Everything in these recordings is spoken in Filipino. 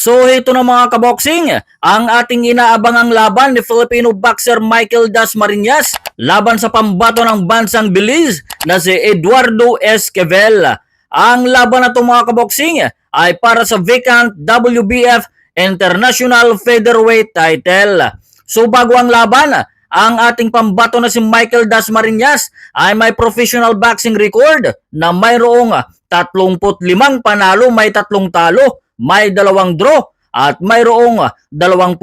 So ito na mga kaboksing, ang ating inaabangang laban ni Filipino boxer Michael Dasmariñas laban sa pambato ng bansang Belize na si Eduardo Esquivel. Ang laban na ito mga kaboksing ay para sa vacant WBF International Featherweight title. So bago ang laban, ang ating pambato na si Michael Dasmariñas ay may professional boxing record na mayroong 35 panalo, may 3 talo, may 2 draw at mayroong 24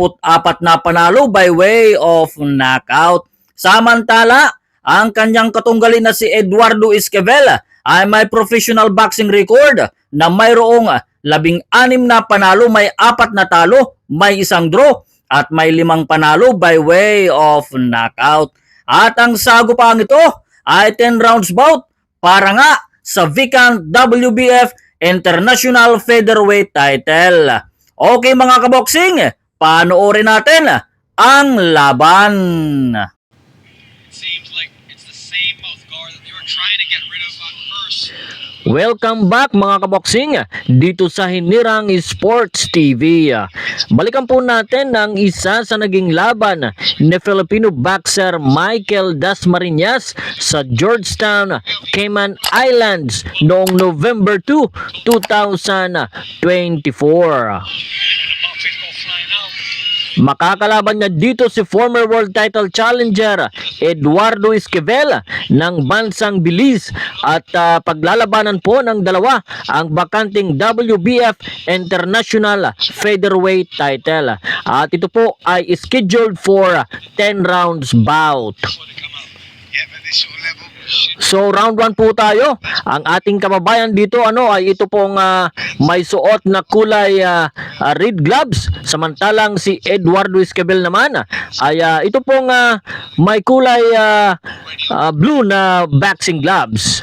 na panalo by way of knockout. Samantala, ang kanyang katunggalin na si Eduardo Esquivel ay may professional boxing record na mayroong 16 na panalo, may 4 na talo, may 1 draw at may 5 panalo by way of knockout. At ang sagupang ito ay 10 rounds bout para nga sa vacant WBF International Featherweight title. Okay mga kaboksing, panoorin natin ang laban. Seems like it's the same mouth guard that they were trying to get rid of at first. Welcome back mga kaboksing dito sa Hinirang Sports TV. Balikan po natin ang isa sa naging laban ni Filipino boxer Michael Dasmariñas sa Georgetown, Cayman Islands noong November 2, 2024. Makakalaban niya dito si former world title challenger Eduardo Esquivel ng bansang Belize at paglalabanan po ng dalawa ang bakanting WBF International Featherweight title. At ito po ay scheduled for 10 rounds bout. So round 1 po tayo. Ang ating kababayan dito ay ito pong may suot na kulay red gloves, samantalang si Eduardo Esquivel naman ay ito pong may kulay blue na boxing gloves.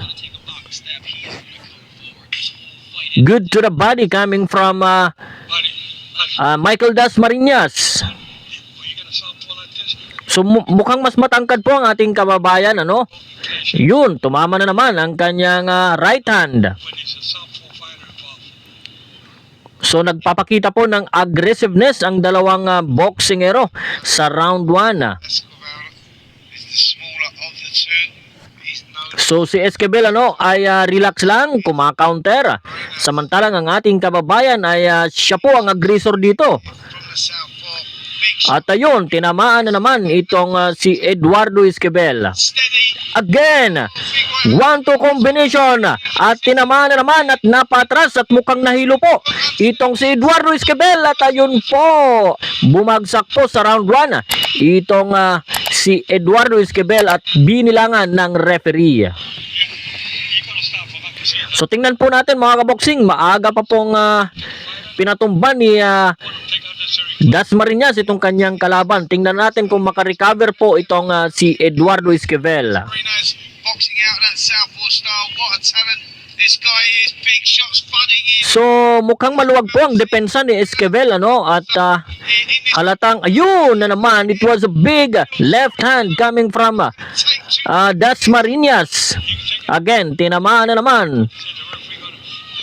Good to the body coming from Michael Dasmariñas. So mukhang mas matangkad po ang ating kababayan, Yun, tumama na naman ang kanyang right hand. So nagpapakita po ng aggressiveness ang dalawang boxingero sa round 1. So si Esquivel ay relax lang, kumakounter. Samantalang ang ating kababayan ay siya po ang aggressor dito. At ayun, tinamaan na naman itong si Eduardo Esquivel. Again, 1-2 combination at tinamaan na naman at napatras at mukhang nahilo po itong si Eduardo Esquivel. At ayun po, bumagsak po sa round 1 itong si Eduardo Esquivel at binilangan ng referee. So tingnan po natin mga kaboksing, maaga pa pong pinatumba ni Dasmariñas itong kanyang kalaban. Tingnan natin kung makarecover po itong si Eduardo Esquivel. So mukhang maluwag po ang depensa ni Esquivel at halatang ayun na naman, it was a big left hand coming from Dasmariñas. Again, tinamaan na naman.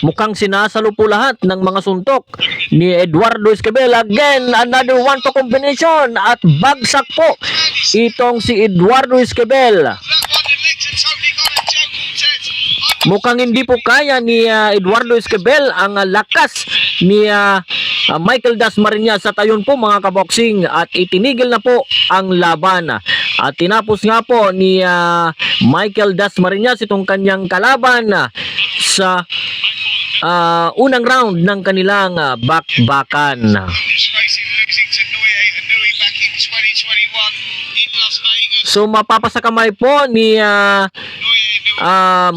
Mukhang sinasalo po lahat ng mga suntok ni Eduardo Esquivel. Again, another 1-2 combination at bagsak po itong si Eduardo Esquivel. Mukhang hindi po kaya ni Eduardo Esquivel ang lakas ni Michael Dasmariñas. At ayun po mga kaboksing, at itinigil na po ang laban. At tinapos nga po ni Michael Dasmariñas itong kanyang kalaban sa unang round ng kanilang bakbakan. So mapapasakamay po ni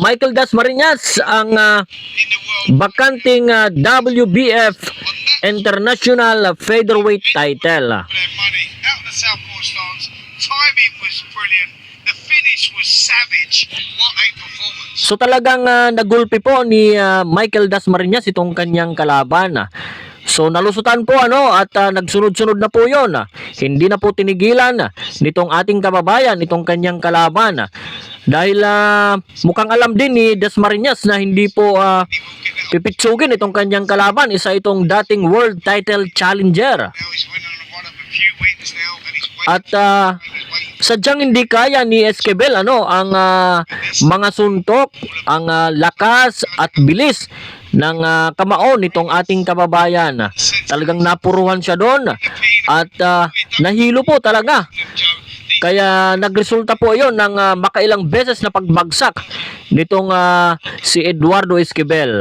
Michael Dasmariñas ang bakanting WBF International Featherweight title. Timing was brilliant. The finish was savage. What a performance. So talagang nagulpi po ni Michael Dasmariñas itong kanyang kalaban. So nalusutan po at nagsunod-sunod na po yon. Hindi na po tinigilan nitong ating kababayan itong kanyang kalaban. Dahil mukhang alam din ni Dasmariñas na hindi po pipitsugin itong kanyang kalaban. Isa itong dating world title challenger. Now he's winning on one of a few wins now, and he's waiting. At sadyang hindi kaya ni Esquivel ang mga suntok, ang lakas at bilis ng kamao nitong ating kababayan. Talagang napuruhan siya doon at nahilo po talaga. Kaya nagresulta po yon ng makailang beses na pagbagsak nitong si Eduardo Esquivel.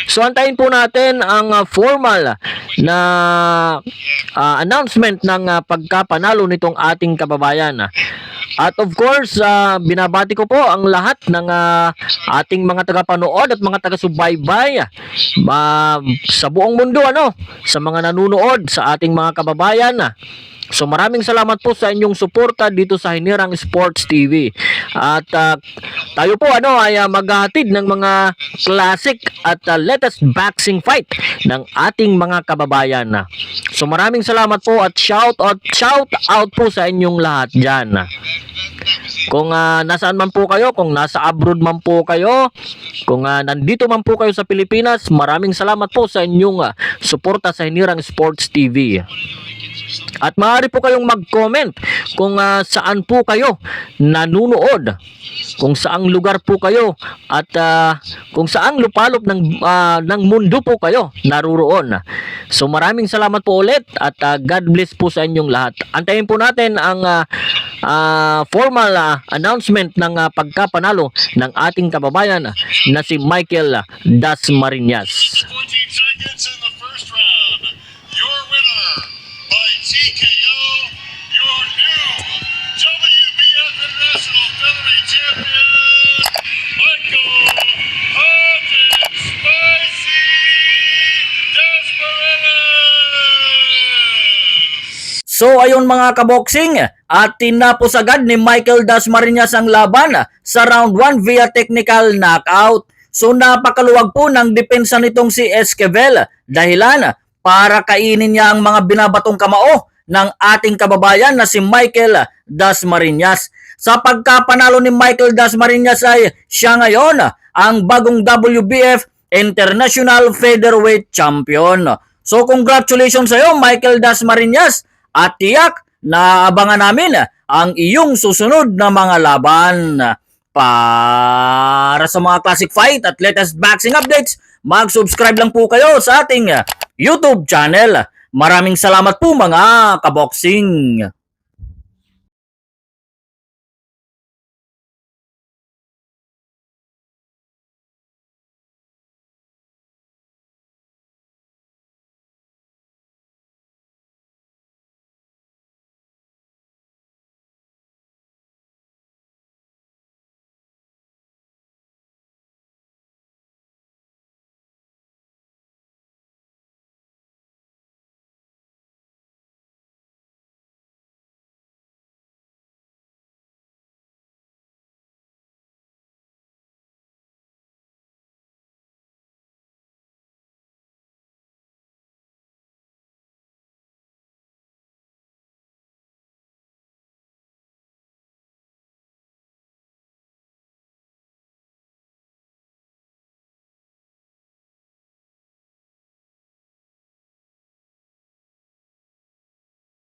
So antayin po natin ang formal na announcement ng pagkapanalo nitong ating kababayan. At of course, binabati ko po ang lahat ng ating mga tagapanood at mga taga-subaybay sa buong mundo, sa mga nanunood sa ating mga kababayan. So maraming salamat po sa inyong suporta dito sa Hinirang Sports TV. At tayo po ay maghahatid ng mga classic at latest boxing fight ng ating mga kababayan. So maraming salamat po at shout out po sa inyong lahat diyan. Kung nasaan man po kayo, kung nasa abroad man po kayo, kung nandito man po kayo sa Pilipinas, maraming salamat po sa inyong suporta sa Hinirang Sports TV. At maaari po kayong mag-comment kung saan po kayo nanunood, kung saang lugar po kayo at kung saang lupalop ng mundo po kayo naruroon. So maraming salamat po ulit at God bless po sa inyong lahat. Antayin po natin ang formal announcement ng pagkapanalo ng ating kababayan na si Michael Dasmariñas. 14 seconds in the first round. Your winner by TKO, your new WBF International Featherweight Champion, Michael Hodges Spicy Dasmariñas. So ayun mga kaboksing, at tinapos agad ni Michael Dasmariñas ang laban sa round 1 via technical knockout. So napakaluwag po ng depensa nitong si Esquivel, dahilan para kainin niya ang mga binabatong kamao ng ating kababayan na si Michael Dasmariñas. Sa pagkapanalo ni Michael Dasmariñas ay siya ngayon ang bagong WBF International Featherweight Champion. So congratulations sa iyo Michael Dasmariñas, at tiyak na abangan namin ang iyong susunod na mga laban. Para sa mga classic fight at latest boxing updates, mag-subscribe lang po kayo sa ating YouTube channel. Maraming salamat po mga kaboksing.